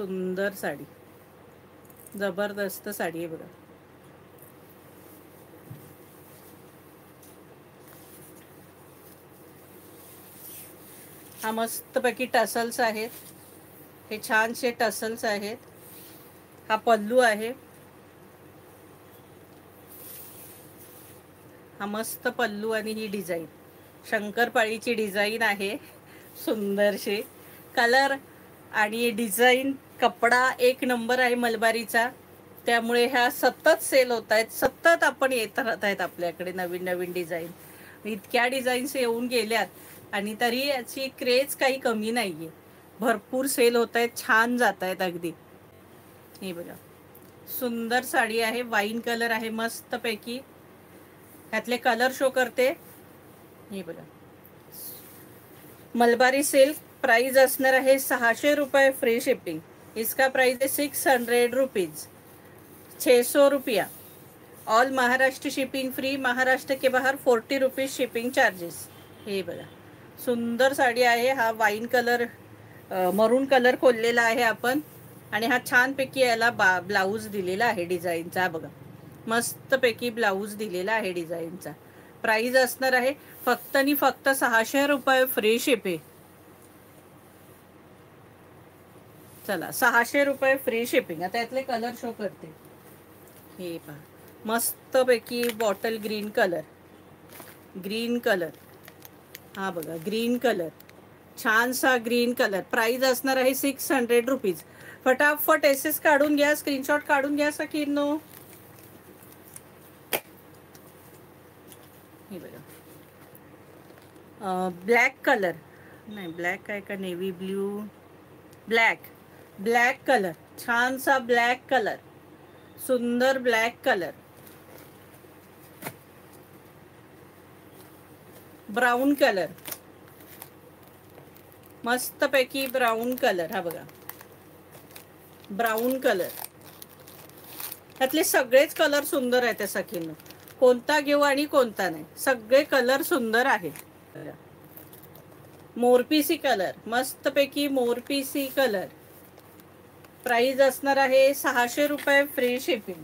सुंदर साडी, जबरदस्त साडी आहे बघा. हा मस्तपैकी टसल्स आहेत, हे छानसे टसल्स आहेत. हा पल्लू आहे, हा मस्त पल्लू आणि ही डिझाईन शंकरपाळीची डिझाईन आहे. सुंदरशी कलर आणि डिझाईन, कपडा एक नंबर आहे मलबारीचा. त्यामुळे ह्या सतत सेल होत आहेत, सतत आपण येत राहत आहेत आपल्याकडे नवीन नवीन डिझाईन. इतक्या डिझाईन्स येऊन गेल्यात आणि तरी याची क्रेज काही कमी नाही आहे. भरपूर सेल होत आहेत, छान जात आहेत अगदी. हे बघा सुंदर साडी आहे, वाईन कलर आहे मस्तपैकी. ह्यातले कलर शो करते. हे बघा मलबारी सिल्क, प्राइस असणार आहे 600 रुपये फ्री शिपिंग. इसका प्राइस है 600 रुपीज़, 600 रुपया. All Maharashtra shipping free, Maharashtra के बाहर 40 रुपीज़ शिपिंग चार्जेस. हे बघा सुंदर साडी आहे. हा वाईन कलर, मरून कलर खोललेला आहे आपण आणि हा छानपैकी याला ब्लाऊज दिलेला आहे डिझाईनचा. बघा मस्तपैकी ब्लाऊज दिलेला आहे डिझाईनचा. प्राइस असणार आहे फक्त आणि फक्त 600 रुपये फ्री शिपिंग. चला 600 रुपये फ्री शिपिंग. आता यातले कलर शो करते. हे पहा मस्तपैकी bottle green colour, green colour. हा बघा ग्रीन कलर, छानसा ग्रीन कलर. प्राइस असणार आहे 600 रुपीज. फटाफट एसएस काढून घ्या, स्क्रीनशॉट काढून घ्या सखींनो. हे बघा ब्लॅक कलर, नाही ब्लॅक आहे का, navy blue, black, black colour, छानसा ब्लॅक कलर, सुंदर ब्लॅक कलर. ब्राऊन कलर, मस्तपैकी ब्राऊन कलर. हा बघा ब्राऊन कलर. ह्यातले सगळेच कलर सुंदर आहेत त्या सखींनो, कोणता घेऊ आणि कोणता नाही, सगळे कलर सुंदर आहेत. मोरपीसी कलर, मस्तपैकी मोरपीसी कलर. प्राइस असणार आहे 600 रुपये फ्री शिपिंग.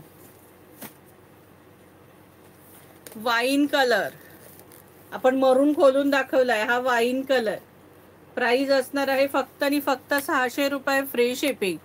वाईन कलर, आपण मरून खोलून दाखवलाय, हा वाईन कलर. प्राइस असणार आहे फक्त आणि फक्त 600 रुपये फ्री शिपिंग.